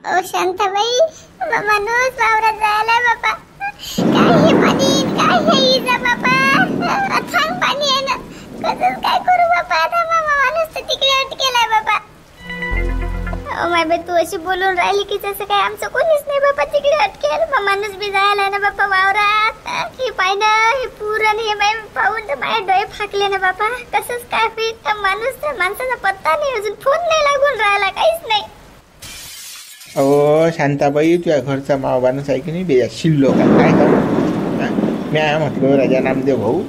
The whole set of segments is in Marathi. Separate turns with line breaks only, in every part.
ओ शांताबाई, माणूस वावरात जायला बापा. काय हे पाणी, काय हे इजा बापा, अथांग पाणी आहे ना. कसं काय करू बापा आता, माणूस तर तिकडे अटकेलाय बापा. ओ माय बाई, तू अशी बोलून राहिली की जसं काय आमचं कोणीच नाही बापा तिकडे अटकेल. माणूस बी जायला ना बापा वावरात. हे पाय ना, हे पुरण हे बाई पाहून तर माझे डोळे फाकले ना बापा. कसंच काय होईल माणूस, माणसाचा पत्ता नाही, अजून फोन नाही लागून राहिला, काहीच नाही.
अहो शांताबाई, तुझ्या घरचा माणूस आहे की नाही बेया शिल्लक काय करू. मी आहे म्हटलं राजा नामदेव भाऊ,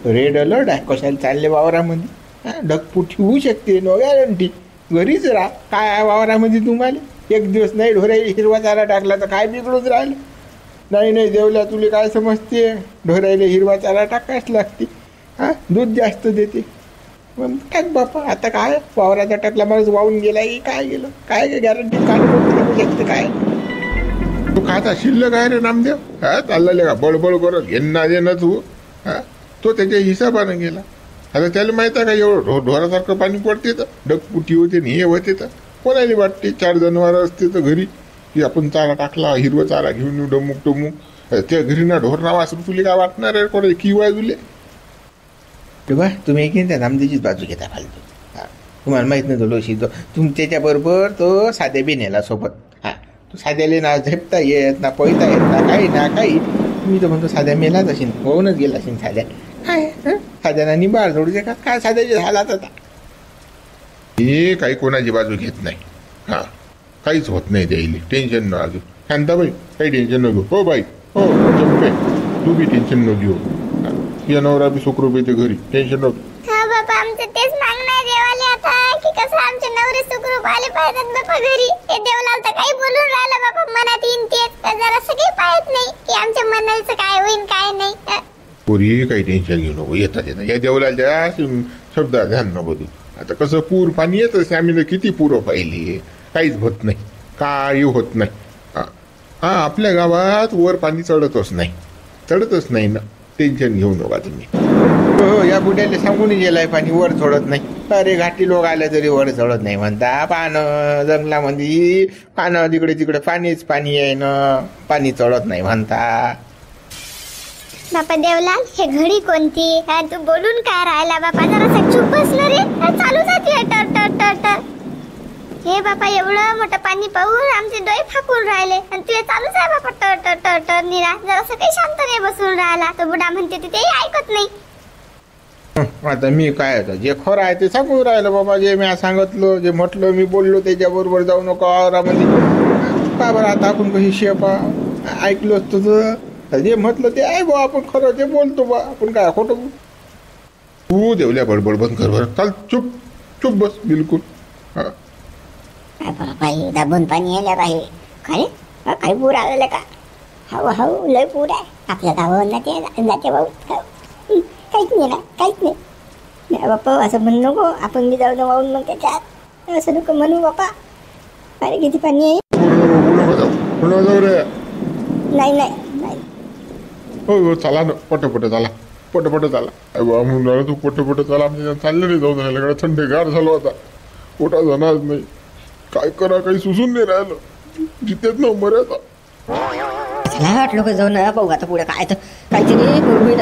रेड अलर्ट आहे, कशाला चालले वावरामध्ये. ढगपुटी होऊ शकते, नो गॅरंटी. घरीच राहा, काय आहे वावरामध्ये तुम्हाला. एक दिवस नाही ढोराई हिरवा चारा टाकला तर काय बिघडूच राहिलं. नाही देवल्या, तुला काय समजते, ढोराईला हिरवा चारा टाकायच लागते. दूध जास्त देते. मग टाक बापा, आता काय वावराचा टाकला माणूस वाहून गेला की काय गेलं, काय गॅरंटी काढू शकते काय.
तू खाता शिल्लक आहे रे नामदेव. चाललेले का बळबळ करत घेणं दे ना तू. तो त्याच्या हिसाबानं गेला. आता त्याला माहित आहे का एवढं ढोरासारखं पाणी पडते तर ढगपुटी होते हे होते तर कोणाला वाटते. 4 जनावर असते तर घरी की आपण चारा टाकला, हिरवा चारा घेऊन येऊ डमुक. त्या घरी ना ढोर नाव असं तुला काय वाटणार आहे कोणा की वाजुले.
तेव्हा तुम्ही की त्या नामदेवचीच बाजू घेता फालतू. तुम्हाला माहीत नाही तो लोशी तो त्याच्याबरोबर तो साध्या बी नेला सोबत. तो साध्याला ना झेपता येत ना, पळता येत ना, काही. मी तर म्हणतो साध्या मेलाच असेल, होऊनच गेला असेल साध्या. काय साध्याना निबार जोडूचे का काय साध्याचे झालाच आता.
हे काही कोणाची बाजू घेत नाही. काहीच होत नाही द्यायला, टेन्शन न. अजून शांताबाई काही टेन्शन न घेऊ. हो बाई, हो चंपे, तू बी टेन्शन न घेऊ. या नवरा बी सुखरूप येते घरी, टेन्शन नको.
बापा, आमचं तेच मागणं आहे देवाले आता की कसं आमचे नवरे सुखरूप आले पाहिजेत बापा घरी. हे देवलाल तर काही बोलून राहिला बापा, मनात येईन तेच. जरा सगळे पाहत नाही की आमच्या मनाचं काय होईन काय नाही.
पोरी काही टेन्शन घेऊ नको, येतात या देवलाच्या शब्दात ध्यान नको देऊ. आता कसं पूर पाणी येतच, आम्ही किती पुरं पाहिले, काहीच होत नाही, काही होत नाही. आपल्या गावात वर पाणी चढतच नाही ना, टेन्शन घेऊ नका तुम्ही.
हो, या बुड्याला सांगून गेलाय पाणी वर चढत नाही. अरे घाटी लोक आले तरी वर चढत नाही म्हणता. पानं जंगलामध्ये पानं तिकडे पाणीच पाणी आहे ना, पाणी चढत नाही म्हणता.
बापा देवलाल, हे घडी कोणती, तू बोलून काय राहिला बापा. जरा चुप बसलं रे, चालू जाते टर. हे बापा, एवढं मोठं पाणी पाहून आमचे डोळे फाकून राहिले आणि तुझे चालूच आहे बापा टर निरा. जरासं काही शांत नाही बसून राहिला. तो बुडा म्हणते तेही ऐकत नाही.
आता मी काय होतं, जे खरं आहे ते सांगून राहिलं बाबा. जे मी सांगितलं, जे म्हटलं, मी बोललो त्याच्याबरोबर जाऊ नका वावरामध्ये. का बरं आता आपण कशी शेपा ऐकलो असतो तर जे म्हटलं ते आहे बा, आपण खरं ते बोलतो बा, आपण काय खोटं.
तू देवल्या बडबड बंद कर बरं. चाल, चुप बस बिलकुल.
बाई, दाबून पाणी आलं बाहेर. काय काही पूर आलेलं का? हो लय पूर आहे आपल्या गावावर नाते भाऊ. काहीच नाही बाप्पा, असं म्हणू नको. आपण मी जाऊ वाहून मग त्याच्यात असं नको म्हणू बाप्पा. अरे किती पाणी आहे. नाही
हो चला ना, पटपट चला. म्हणून तू पटपट चला. आमच्या चाललं नाही जाऊन राहिलं, थंडगार झालो आता. पोटा जाणार नाही, काय करा काही सुचून नाही राहिलं. जिथेच ना मर्यादा.
चला लोक जाऊन पाहू आता पुढे काय तर काहीतरी होईल.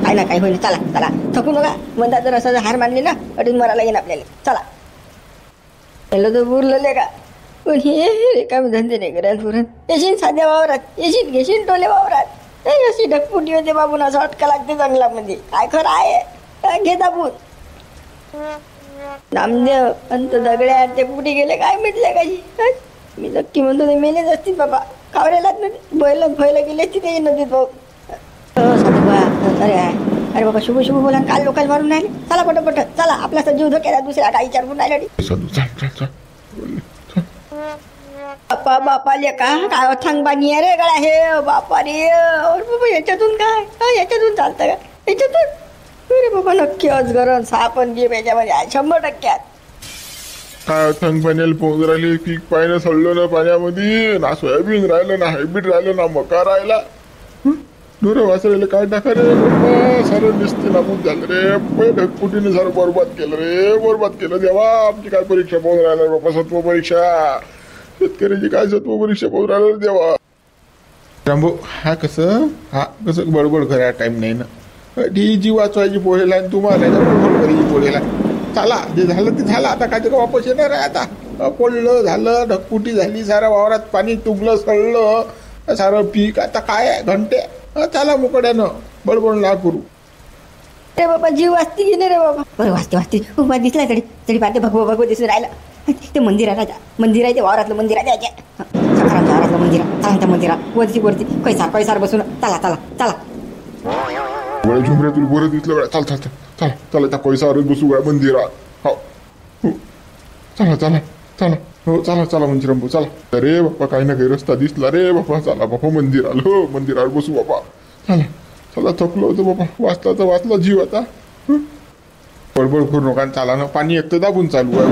काय ना काही होईल. चला थकू नका. म्हणतात जर असं हार मानली ना अडून मरायला येईन आपल्याला. चला पहिलं तर बुरलेले का पण हे रिकामी धंदे नाही करायला पुरण. येशील साध्या वावरात, घेशील टोले वावरात. अशी ढगपुटी होते बाबून, असं अटका लागते जंगलामध्ये. काय खरं आहे घे दाबून. नामदेव अंत दगड्या ते कुठे गेले काय म्हटले काही. मी नक्की म्हणतो ते मेलेच असतील बाबा. कावऱ्यालाच नाही भयला गेले तिथे नदीत भाऊ. अरे बाबा, शुभ बोला. काल लोकांना मारून राहिले. चला पटपट चला. आपला जीव धोक्याला दुसऱ्या काही विचारून राहिला. बापा लेका काय थांग बानी आहे रे गळा हे बापा रे. याच्यातून याच्यातून चालतं का याच्यातून. अरे बाबा, नक्की अजगर सापण गे याच्यामध्ये 100%.
काय थंग पाण्याला पोहच राहिली. पीक पाण्यानं सडलं ना पाण्यामध्ये. ना सोयाबीन राहिलं, ना हायब्रिड राहिलं, ना मका राहिला. डोरं वाचलेलं काय टाका रे बाबा. सारं दिसते नाबूद झालं रे. ढगपुटीने सारं बरबाद केलं देवा. आमची काय परीक्षा पोहून राहिला बाबा, सत्व परीक्षा. शेतकऱ्याची काय सत्व परीक्षा पाहून राहिलं देवा. रामभाऊ हा कसं बडबड करा टाइम नाही ना. ती जी वाचवायची पोहेला आणि तुम्हाला बडबड करायची पोहेला. चला जे झालं ते झालं, आता काय का वापस येणार आहे. आता पडलं झालं, ढगपुटी झाली, साऱ्या वावरात पाणी तुंबलं सळलं सारं पीक. आता काय आहे घंटे. चला मुकड्यानं बडबड ना करू.
रे बाबा जीव वाचती गेले रे बाबा. बरं वाचते उभा दिसला तरी तरी पाहते भगवं दिसून राहिलं. ते मंदिर आहे राजा, मंदिर आहे ते वावरातलं मंदिर आहे त्याच्या सकारांच्या वावरातलं मंदिर आहे. चला त्या मंदिरात वरती कैसार बसून चला.
झुमऱ्या तुला बरं दिसलं गड्या. चला त्या पैसावरच बसू गड्या मंदिरात. हो चला म्हणजे रंबू चला. अरे बाप्पा काही ना काही रस्ता दिसला रे बाप्पा. चला बाप्पा मंदिरावर बसू बाप्पा. चला थकलो होतो बाप्पा. वाचला जीव आता. बडबड करू नका. चाला ना पाणी एक तर दाबून चालू आहे.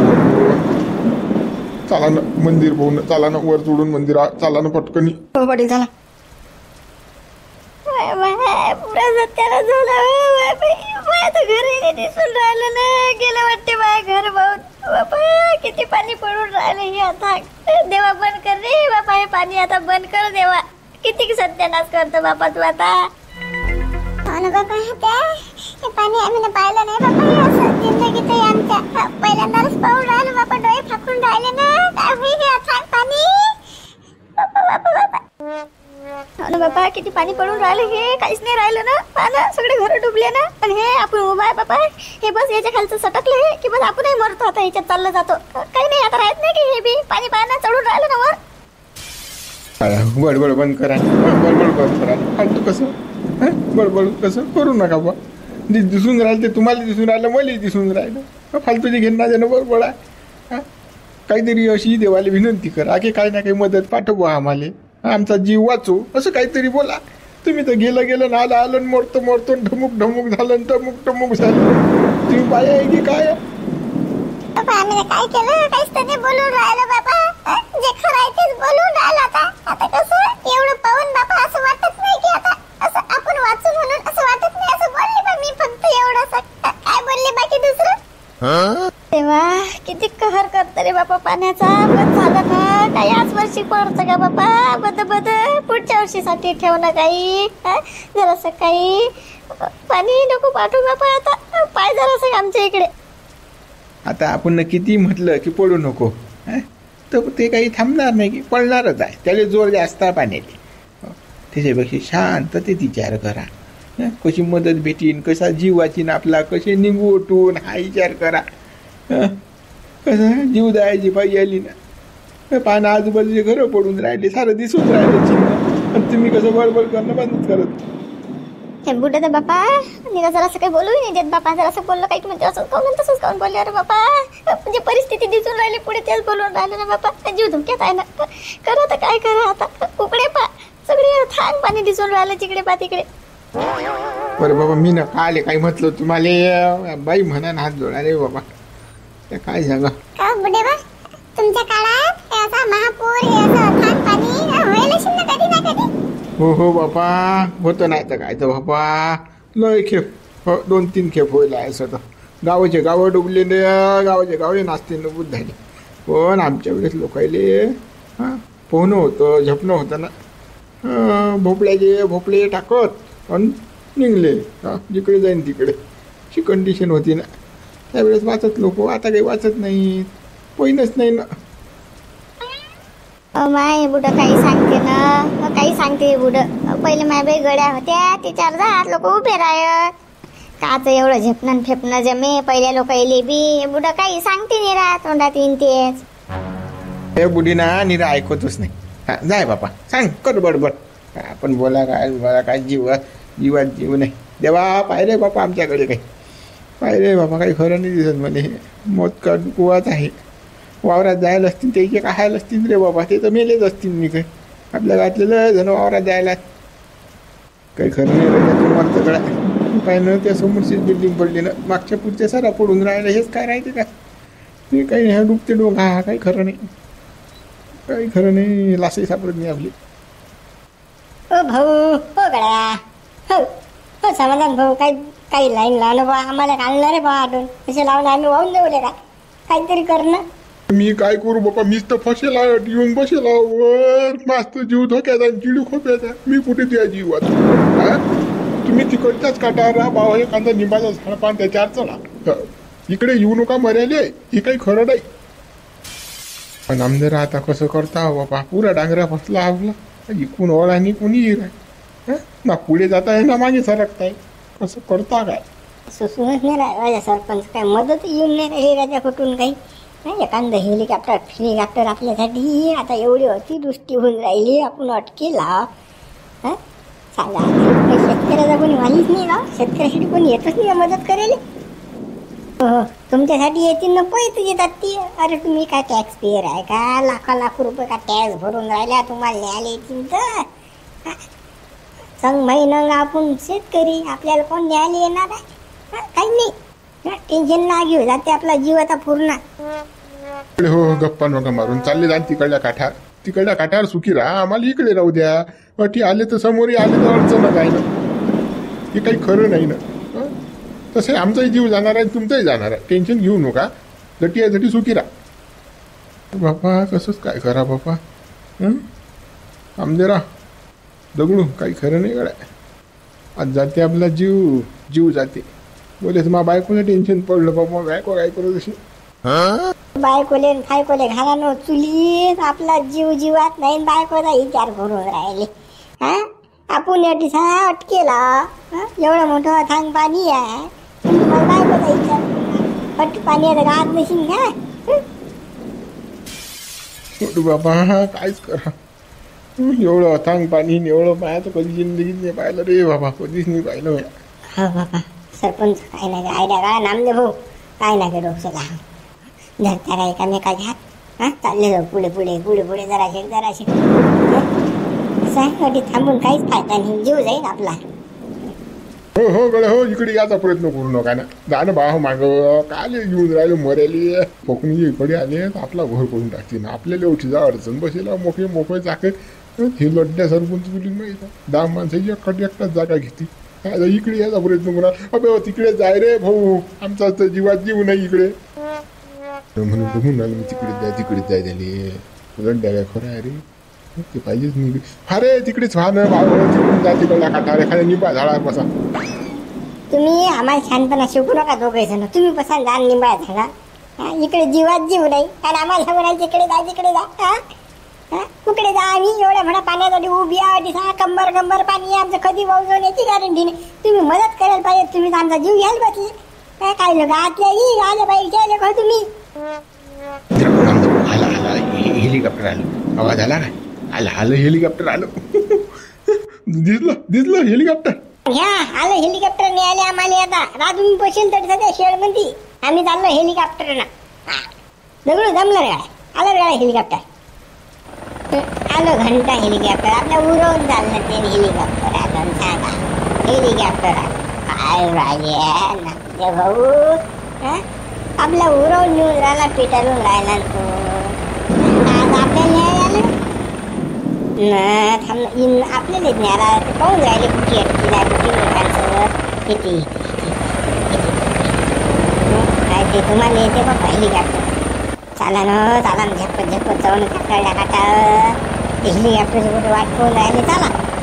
चला ना मंदिर पाहून. चला ना वर चढून मंदिरात. चला ना पटकनी.
हो पाटील चला.
पुरा सत्याला झालं माझं घर दिसून राहिलं ना. गेलं वाटते माझ्या घर बहुत बापा. किती पाणी पडून राहिलं हे आता. देवा बंद कर रे बापा, हे पाणी आता बंद कर देवा. किती सत्यानाश करतो बापा तू आता. हो ना बाबा, हे पाणी आम्ही पाहिलं नाही बाबा. हे असं जिंदगीत आमच्या पहिल्यांदाच पाहून राहिलो बापा. डोळे फाकून राहिले ना. काय होईल हे पाणी बापा. हो ना बापा, किती पाणी पडून राहिलं. हे काहीच नाही राहिलं ना. पाना सगळे घर डुबले ना. आणि हे आपण उभा आहे बापा. हे बस याच्या खालचं सटकलं हे की बस आपणही मरतो आता. याच्यात चाललं जातो. काही नाही आता राहत नाही की हे बी पाणी पाना चढून राहिलं ना वर.
बडबड बंद करा. फालतू कसं बडबड कसं करू नका बा. दिसून राहिलं ते तुम्हाला दिसून राहिलं, मला दिसून राहिलं. फालतूची घेणं देणं बरोबर आहे. काहीतरी अशी देवाला विनंती करा की काही ना काही मदत पाठवा आम्हाला. आमचा जीव वाचू असं काहीतरी बोला. तुम्ही तर गेलं ना आलं मोडतो ढमुक झालं टमुक झालं. तुम्ही बाय आहे की काय.
आम्ही काय केलं. काहीच तर बोलून राहिलं बाबा. जे खरं आहे तेच बोलून राहिलं. आता कसं एवढं पाहून बाबा असं वाटत नाही की आता असं आपण वाचू म्हणून असं वाटत नाही. असं बोलले बा मी फक्त एवढं. काय बोलले बाकी दुसरं. तेव्हा किती कहर करत रे बापा पाण्याचा. पण झालं ना काही आज वर्षी पडतं का बापा. बद पुढच्या वर्षीसाठी ठेव ना काही. जरासं काही पाणी नको पाठवू बापा. आता पाय जरासं आमच्या इकडे.
आता आपण किती म्हटलं की पडू नको तर ते काही थांबणार नाही की पडणारच आहे. त्याला जोर जास्त पाण्याचे. त्याच्यापेक्षा शांततेत विचार करा. कशी मदत भेटीन, कसा जीव वाचीन आपला, कसे निघू उठून हा विचार करा. कसं जीव द्यायची पाहिजे आली ना. पानं आजूबाजूचे घरं पडून राहिले, सारं दिसून राहिलं चिन्ह. आणि तुम्ही कसं बडबड करणं बंदच करत.
हे बुड्ढे तर बापा निघा जरासं काही बोलू नाही देत बापा. जरासं बोललं काही म्हणजे असं काऊन तसंच काऊन बोलले अरे बापा. म्हणजे परिस्थिती दिसून राहिली पुढे तेच बोलून राहिले ना बापा. जीव धुमक्यात आहे ना. करा तर काय करा आता. उकडे पा सगळे थांग पाणी दिसून राहिलं तिकडे पा तिकडे.
बरं बाबा मी ना काले काही म्हटलं तुम्हाला बाई म्हणा हात जोडा रे बाबा. काय सांगा
का बुड्ढे बा तुमच्या काळात हे असा महापूर हे असं थांग पाणी व्हायला शिल्ल कधी ना कधी.
हो बापा होतं नाही तर काय तर बापा. लय खेप 2-3 खेप होईल असं तर. गावाचे गावं डुबले गावाचे गावे नाचते नबूत झाले. पण आमच्या वेळेस लोकायले पोहणं होतं, झपणं होतं ना. भोपळे टाकत आणि निघले जिकडे जाईन तिकडे. अशी कंडिशन होती ना त्यावेळेस. वाचत लोक आता काही वाचत नाहीत. पहिलंच नाही ना.
माय बुडं काही सांगते ना. काही सांगते बुडं. पहिले माय बाई गड्या होत्या ते 4 लोक उभे राहत. काच एवढं झेपणं फेपणं जमे पहिल्या लोक येले बी. हे बुडं काही सांगते नाही राहत तोंडात येईन तेच.
हे बुढी ना निरा ऐकतच नाही. जाय बापा सांग कर बडबड. आपण बोला काय जीवात जीव नाही. देवा पाहिजे बापा आमच्याकडे काही. पाहिजे बापा काही खरं नाही दिसत म्हणे. मोत का कुवाच आहे. वावरात जायला असतील त्याचे खायला असतील रे बाबा. ते तर मेलेच असतील. मी काही आपल्या घातलेलं जण वावरात जायला काही खरं नाही राहिलं. तुम्हाला सगळं पाहिलं त्या समोरचीच बिल्डिंग पडली ना. मागच्या पुढच्या सारा पडून राहिलं. हेच काय राहते का. ते काही नाही डुबते डोंग. हा काही खरं नाही. काही खरं नाही. लासही सापडत नाही आपली.
ओ भाऊ हो गड्या हो समाधान भाऊ. काही लाईन लावलं बा आम्हाला घालणार रे बा. आठवण तसे लावून आम्ही वाहून देऊ का. काहीतरी कर ना.
मी काय करू बापा, मीच तर फसेला येऊन बसेला वर, मस्त जीव धोक्याचा आणि चिडू खोप्याचा. मी कुठे त्या जीवात हा? तुम्ही तिकडच्याच काटावर राहा बाबा, एखादा निंबाचा झाड पान त्याच्यावर चढा. इकडे येऊ नका मर्याले, हे काही खरं नाही. पण आमदार आता कसं करता बापा, पुरा डांगरा फसला आपला. इकून ओळ आणि कोणी येईल ना, पुढे जाताय ना मागे सरकताय. कसं करता काय?
सुसूनच नाही राजा सरपंच, काय मदत येऊन नाही राहिली राजा कुठून काही. नाही एखादं हेलिकॉप्टर आपल्यासाठी आता एवढी अतिवृष्टी होऊन राहिली, आपण अटकेला. सांगा शेतकऱ्याचा कोणी वालीच नाही ना, शेतकऱ्यासाठी कोणी येतच नाही मदत करेल. हो तुमच्यासाठी येतील ना, पैसे येतात ती. अरे तुम्ही काय टॅक्स पेअर आहे का? लाख रुपये का टॅक्स भरून राहिल्या, तुम्हाला न्यायला येतील तर संग महिनं आपण शेतकरी, आपल्याला कोण न्यायला येणार आहे? काही नाही, टेन्शन ना घेऊ, जाते आपला जीव आता पूर्ण.
हो गप्पा नका मारून, चालले जा तिकडल्या काठावर सुखी राहा, आम्हाला इकडे राहू द्या. अटी आले तर समोरही आले तर अडचण आहे ना, हे काही खरं नाही ना. तसे आमचाही जीव जाणार आहे, तुमचाही जाणार आहे. टेन्शन घेऊ नका, जटी आहे जटी सुखी राहा. बापा कसंच काय करा बापा. आमदेरा दगडू काही खरं नाही गड्या. आज जाते आपला जीव जाते. बोलेस मा बायकोला टेन्शन पडलं बाबा, बायको काय करू तशी.
बायकोले फायकोले घाला न चुलीत, आपला जीवात नाही, बायकोचा विचार करून राहिले. आपण अटकेला, एवढं मोठं थांग पाणी आहे, तुम्हाला बायकोचा विचार पाणी गात नशील का?
बाबा कायच करा, एवढं अथांग पाणी एवढं पाहायचं कधी जिंदगीत नाही पाहिलं रे बाबा, कधीच नाही पाहिलं.
हो बाबा सरपंच, काय नाही आयडिया का नामदेव भाऊ, काय नाही डोक्याला धरता एकामेकाच्या हात. चालले जाऊ पुढे जराशे असं थांबून काहीच फायदा नाही, जीव जाईल आपला.
हो गड्या हो, इकडे याचा प्रयत्न करू नका ना, जाणं बा माग काले येऊन राहिले मरेली कोकणी इकडे आले, आपला घर करून टाकते ना. आपल्याला एवढी जा अडचण बसेला, मोकळे चाके हे लढण्या सरपंच तुला माहिती, 10 माणसाची एकटाच जागा घेते. इकडे याचा प्रयत्न करा. अबे तिकडे जाय रे भाऊ, आमचा तर जीवात जीव नाही इकडे म्हणून बघून आलं. मी तिकडे जाय झाले लढण्या काय खरं आहे रे, ते पाहिजेच नाही. अरे तिकडेच व्हा ना भाऊ, तिकडून जा तिकडला काटा एखाद्या निंबा झाडावर बसा.
तुम्ही आम्हाला छानपणा शिकू नका दोघे जण, तुम्ही बसा जा निंबा झाडा. इकडे जीवात जीव नाही, आणि आम्हाला सांगू तिकडे जा. कुकडे जा, आम्ही एवढ्या म्हणा पाण्यासाठी उभी आहे, कंबर पाणी आमचं कधी वाहून याची गॅरंटी नाही. तुम्ही मदत करायला पाहिजे, तुम्ही आमचा जीव घ्यायला बसले. काय लोक आतल्या पाहिजे तुम्ही.
हेलिकॉप्टर आलं, आवाज आला काय? आलं हेलिकॉप्टर आलं. दिसलं हेलिकॉप्टर.
घ्या आलं हेलिकॉप्टर नाही आले आम्हाला. आता राजून बसेल तर सध्या शेड मध्ये आम्ही चाललो हेलिकॉप्टर ना. दगडू जमलं रे, आलं रे हेलिकॉप्टर. आलं घंटा हेलिकॉप्टर, आपल्या उरवून चाललं ते हेलिकॉप्टर. आलं सांगा हेलिकॉप्टर काय राहिले भाऊ, आपला उरवून नेऊन राहिला, पेटाळून राहिला तो. आज आपल्याला न्याय थांब आपल्याला न्यायला पाहून राहिले कुठे किती काय ते तुम्हाला येते बघ हेलिकॉप्टर. चाला ना झपत जाऊन काटा हेलिकॉप्टर सोबत वाट पाहून राहिले.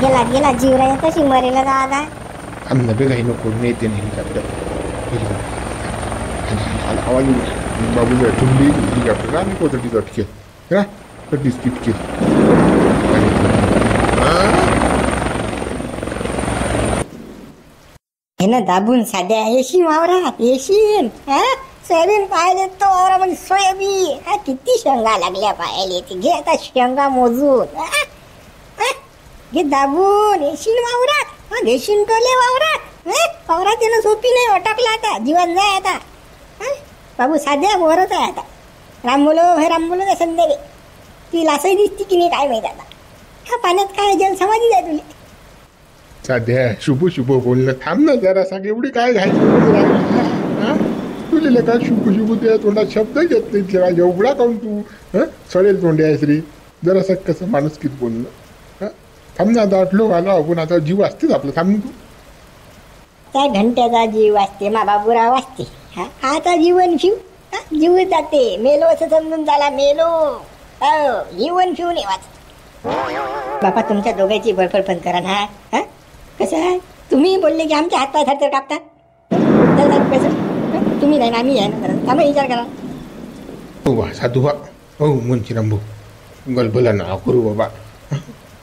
चला गेला जीव राहिला, तशी मरेला जा. आता
आम्हाला बेगाही नको येते हेलिकॉप्टर. आवाज बाबू हेलिकॉप्टर आणि कोथटीच अटकेल ना, कधीच किटकेल.
हे ना दाबून साध्या येशील वावरात, येशील. सोयाबीन पाहिले तो वावरामध्ये सोयाबीन किती शेंगा लागल्या पाहिले. घे आता शेंगा मोजून, घे दाबून येशील वावरात. घेशील टोले वावरात येणं सोपी नाही, अटकला आता जीवन जाय आता. बाबू साध्या वरच आहे आता. राम बोलो त्या संध्याकाळी ती लासही दिसती की नाही काय माहित आता. ह्या पाण्यात काय जलसमाधी जाय तुला.
साध्या शुभ बोलणं थांब ना जरा, सांग एवढी काय घायची तुला काय शुभ त्या तोंडात शब्द येत नाही तेव्हा. एवढा काऊन तू सडेल तोंडे आहेस रे. जरासं कसं माणूस किती बोलणं. थांब ना आता अटलो आला आपण, आता जीव असतेच आपलं. थांब तू.
त्या घंट्याचा जीव असते, मा बाबूराव असते. आता जीवन शिव
जीव जाते, मेलो असं समजून झाला, मेलो. येऊन फिरून येवाच. बापा तुमच्या दोघांची बडफड बंद करा ना. हा कसं आहे, तुम्ही बोलले की आमच्या हातपाय थरथर कापतात. तुम्ही नाही ना आम्ही आहे ना, जरा थांबा विचार करा.
हो बा साधू बा. हो मुंशीराम भाऊ, गलबला ना करू बाबा.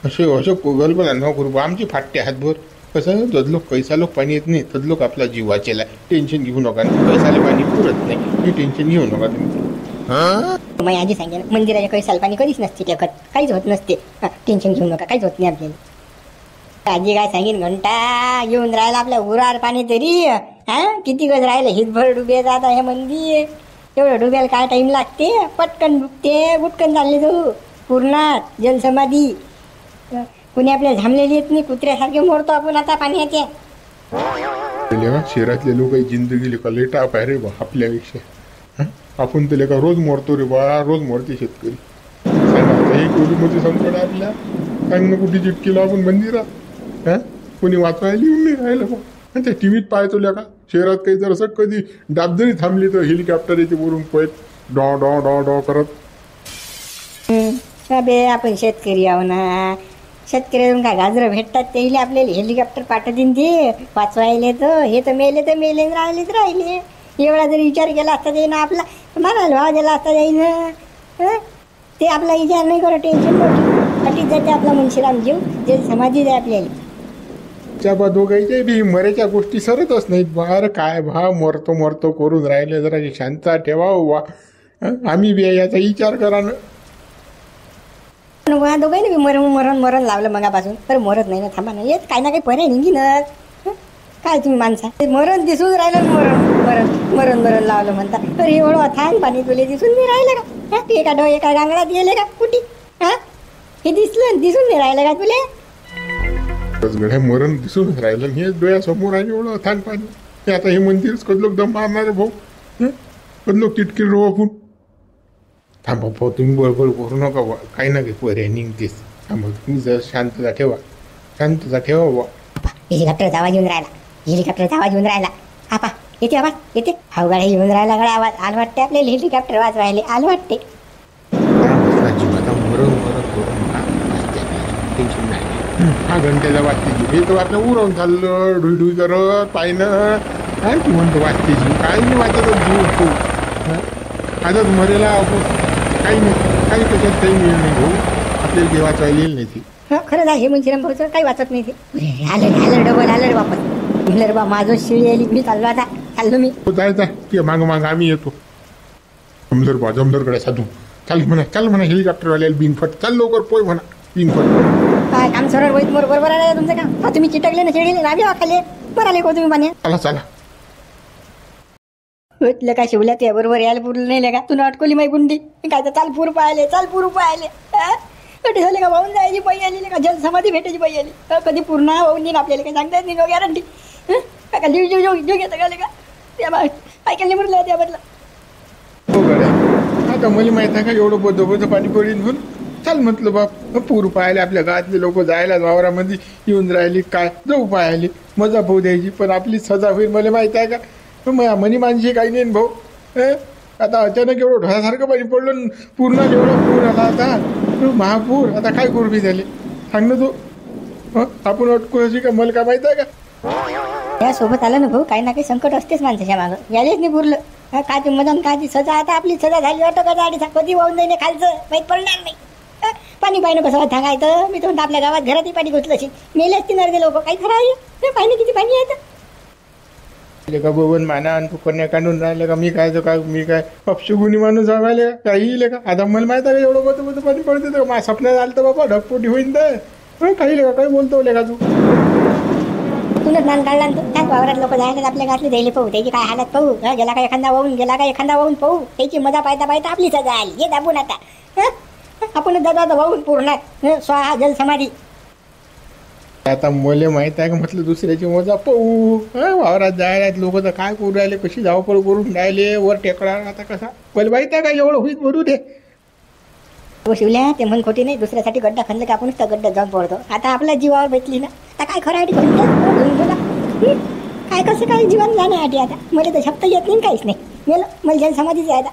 असे गलबला न करू बा. आमची फाटते हातभर. कसं जदलोक पैसालोक पाणी येत नाही, तदलोक आपला जीव वाचेला. टेन्शन घेऊ नका. पैसाले पाणी पुरत नाही, हे टेन्शन घेऊ नका तुम्ही.
मी आधी सांगेन, मंदिराच्या काही सालपाणी कधीच नसते टेकत, काहीच होत नसते. टेन्शन घेऊ नका, काहीच होत नाही आपल्याला. आजी काय सांगेन, घंटा येऊन राहिला आपल्या उरार पाणी तरी. किती गज राहिलं, हितभर डुबे जात आहे मंदिर. एवढं डुब्याला काय टाइम लागते, पटकन डुबते, गुटकन चालले जाऊ पूर्णात जलसमाधी. कुणी आपल्या झामलेली येत नाही, कुत्र्यासारखे मोडतो आपण आता पाण्याचे.
शहरातले लोक जिंदगी लेखा लय टाप आहे रे बा आपल्यापेक्षा. आपण तर लेखा रोज मरतो रे बा, रोज मरते शेतकरी. हे कोविडमध्ये संकट आहे आपल्या. सांग ना कुठे चिटकेलो आपण मंदिरात. कोणी वाचवायला येऊन नाही राहिलं बा. त्या टी व्हीत पाहतो लेखा शहरात काही जर असं कधी डाबजरी थांबली तर हेलिकॉप्टर येते वरून पळत डॉ डॉ डॉ डॉ करत.
बे आपण शेतकरी आहो ना. शेतकऱ्यातून काय गाजरं भेटतात, ते आपल्याला हेलिकॉप्टर पाठवतील ते वाचवायले. तर हे तर मेले राहिलेच राहिले. एवढा जरी विचार केला असता ते ना आपला मारायला भाव दिला असता जाईन. ते आपला विचार नाही करत, टेन्शन मोठी अटीच जाते आपला मुंशीराम जीव. जे समाधी आहे आपल्याला.
त्या बा दोघांच्या बी मरेच्या गोष्टी सरतच नाहीत. बाहेर काय भा मरतो करून राहिले. जरा शांतता ठेवा वा. आम्ही बी याचा विचार करा ना.
दोघांनी मरण लावलं मगापासून. तर मरत नाही ना, थांबा ना. येत काही ना काही पर्याय निघीनच. काय तुम्ही माणसा, मरण दिसून राहिलं. मरण लावलं म्हणता. तर एवढं अथांग पाणी तुले दिसून नाही राहिलं का? एका गांगडात गेले का कुठे? हे दिसून नाही राहिलं का तुले?
गड्या मरण दिसून राहिलं. हे डोळ्यासमोर आहे एवढं अथांग पाणी. हे आता हे मंदिरच कदलोक दम मारणारे भाऊ. कदलोक तिटकीर रो आपण. थांबा भाऊ, तुम्ही बळबळ करू नका बा. काही ना काही पर्याय निघतेच. थांबा तुम्ही जर शांतता ठेवा बा.
हेलिकॉप्टरचा आवाज येऊन राहिला. आपा येते आवाज येते. गाड्या येऊन राहिला गड्या आवाज. आलं वाटते आपल्याला हेलिकॉप्टर वाजवायले. आलं वाटते.
टेन्शन नाही. हा घंट्याचा वाजते जीव. हे तर आपलं उरवून चाललं ढुई करत पाहिनं. काय तू म्हणतो वाजते जीव? काय नाही वाचत जीव तू. आता मरेला काही नाही. काही त्याच्यात काही मिळेल नाही भाऊ. आपल्याला ते वाचवायला येईल नाही ती.
खरंच आहे, हे मुंशीराम भाऊचं काही वाचत नाही ते. आलं डबल आलं वापस. म्हणलं बा माझं शिळी आली. मी चाललो मी.
जायचा ते मागं आम्ही येतो. जमदरकडे साधू चाल म्हणा हेलिकॉप्टरवाल्याला बिंगफट. चाल लवकर पोय म्हणा बिंगफट.
काय काम सरळ वैत बरोबर आहे तुमचं काम. तुम्ही चिटकले ना शेळीले नावी खाले. बरं आले को तुम्ही पाण्या.
चला
म्हटलं काय शिवल्या त्या बरोबर यायला पुरलं नाही का? तुला अटकवली माही गुंडी. काय तर चाल पूर पाहिले. कधी झाले का वाहून जायची पायी आली का? जल समाधी भेटायची पायी आली. कधी पूर्ण वाहून देईन आपल्याला काही सांगता येत नाही. No guarantee. का जीव घेता का त्या काय केलं म्हटलं त्या बदला.
हो गड्या, आता मला माहित आहे का एवढं बोध पाणी पडीन म्हणून. चाल म्हटलं बाप. पूर पाहायला आपल्या गावातले लोक जायला वावरामध्ये येऊन राहिली. काय जाऊ पाहायला, मजा पाहू द्यायची. पण आपली सजा होईल मला माहित आहे का? मनी माणशी काही नाही भाऊ. आता अचानक एवढं ढोसासारखं पाणी पडलं. पूर्ण एवढं पूर आला आता. महापूर. आता काय करू बी झाले सांग ना तू. आपण अटकू अशी का? मला काय माहित आहे का?
यासोबत आलं ना भाऊ, काही ना काही संकट असतेच माणसाच्या मागं. यायलाच नाही पुरलं. काय ते मदन काय ती सजा. आता आपली सजा झाली वाटतं का? गाडी कधी वाहून जाईन खालचं माहीत पडणार नाही. पाणी पाहिलं कसं सांगायचं. मी तर आपल्या गावात घरातही पाणी घुसलं अशी. मेले असते नरदे लोक. काही खरं आहे पाणी किती पाणी आहे तर.
का बबन माना आणि तू कन्या काढून राहिले का? मी काय अपशुगुनी माणूस हवायले काही का? आता मला माहित आहे का एवढं बोलतो पाणी पडते तर माझ्या सपन्यात आलं तर बाबा ढगपोटी होईन तर काही का? काय बोलतो का तू?
तुला स्नान काढला त्याच वावरात लोक जायला आपल्या घातले जायले पाहू. त्याची काय हालत पाहू. गेला का एखादा वाहून पाहू. त्याची मजा पाहता आपली सजा आली. हे दाबून आता आपण दादा वाहून पूर्णात स्वाहा जल समाधी.
आता मला माहित आहे का म्हटलं दुसऱ्याची मजा पाहू. वावरात जायला लोक तर काय करू राहिले, कशी धावपळ करून राहिले वर टेकडा. आता कसा मला माहित आहे का एवढं होईल भरू दे.
शिवल्या ते म्हण खोटी नाही. दुसऱ्यासाठी गड्डा खणलं की आपणच त्या गड्ड्यात जाऊन पडतो. आता आपल्या जीवावर भेटली ना. आता काय खरं आहे काय कसं काय जीवन जाण्यासाठी. आता मला तर शब्द येत नाही काहीच नाही. मेलं मला जल समाधीच आहे आता.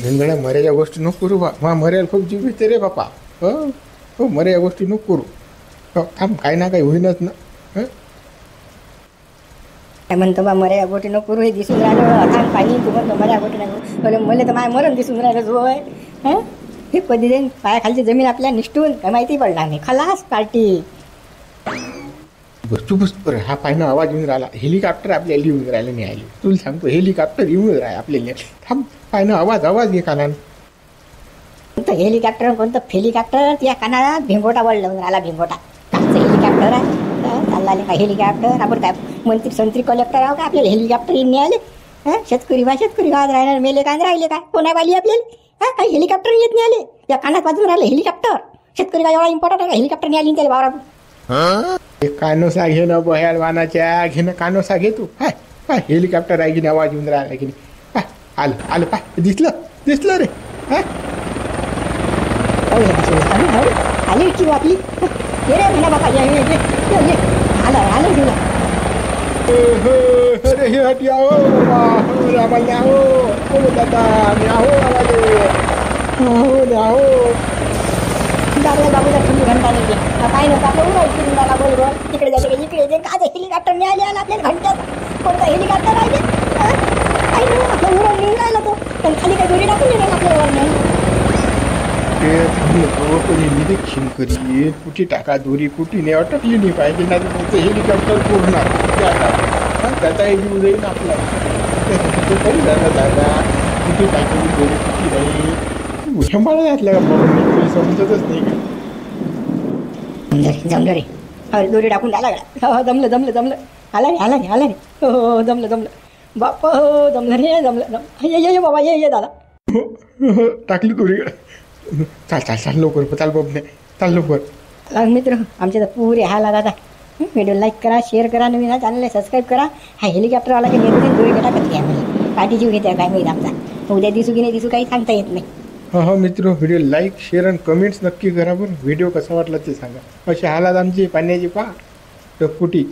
भिंगड्या मऱ्याच्या गोष्टी नको करू बा मऱ्याला खूप जीव येते रे बापा. हो हो मऱ्या गोष्टी नको करू. हो थांब काही ना काही होईनच ना.
काय म्हणतो बा मऱ्या गोटी नको करू, हे दिसून राहिलं अथांग पाणी, तू म्हणतो मऱ्या गोटी नको. बरं मला तर माय मरण दिसून राहिलं जोय. हे कधी जाईन पायाखालची जमीन आपल्या निष्ठून काय माहिती पडणार नाही. खलास पार्टी.
बसू बस बरं हा पाहिनं आवाज येऊन राहिला. हेलिकॉप्टर आपल्याला येऊन राहिलं नाही आले. तुला सांगतो हेलिकॉप्टर येऊन राहिलं आपल्याला. थांब पाहिनं आवाज घे कानानं.
कोणतं हेलिकॉप्टर कोणतं फेलिकॉप्टर, त्या कानाला भिंगोटा वळलं राहिला. भिंगोटा काचं हेलिकॉप्टर आहे. चालला का हेलिकॉप्टर, आपण काय मंत्री संत्री कलेक्टर आहो का आपल्याला हेलिकॉप्टर येऊन आले. शेतकरी गावात राहणार मेले काय राहिले काय कोणा वाली आपल्याला. काही हेलिकॉप्टर येत नाही आले. या कानात वाजून राहिलं हेलिकॉप्टर. शेतकरी काय एवढा इम्पॉर्टंट आहे का हेलिकॉप्टर नाही आली त्याला वावरात.
कानोसा घे ना बह्याल वानाच्या घे ना कानोसा घे तू. हाय हेलिकॉप्टर आहे की नाही आवाज येऊन राहिला की नाही. आलं पाय दिसलं रे.
आली की आपली ये रे म्हणा बाबा ये आलं तुला.
अरे हे हटी आहो बाबा आम्हाला आहो दादा आम्ही आहो
बाबूचा तुम्ही घंटा नाही काय नका बरोबर तिकडे जाते इकडे जे काय हेलिकॉप्टर मिळाले आला आपल्याला घंट्यात. कोणता हेलिकॉप्टर आहे काही नाही आपलं उरण निघून राहिला तो. पण खाली काही दोरी टाकून नाही आपल्या वर
कोणी निरीक्षण करी कुठे टाका दोरी कुठे नाही अटकली नाही पाहिजे ना. तुमचं हेलिकॉप्टर पूर्ण त्याचा जीव जाईल आपला. तरी दादा कुठे टाकली दोरी कुठे नाही शंभर घातल्या का बघून समजतच नाही का.
जमलं रे. अरे दोरी टाकून आला का. जमलं आला रे. हो जमलं बाप हो जमलं रे जमलं. ये बाबा ये दादा.
टाकली दोरी. चाल लवकर चाल बाबने चाल लवकर.
मित्र आमचे तर पुरे हाल दादा. व्हिडिओ लाईक करा शेअर करा नवीन हा चॅनलला सबस्क्राईब करा. हा हेलिकॉप्टरवाला काही निर्णय दोरी टाकत घ्या मला पाठी जीव घेते काय माहीत आमचा. उद्या दिसू की नाही दिसू काही सांगता येत नाही.
हो मित्र व्हिडिओ लाईक शेअर आणि कमेंट्स नक्की करा. बरं व्हिडिओ कसा वाटला ते सांगा. असे हालात आमची पाण्याची पा तर कुठी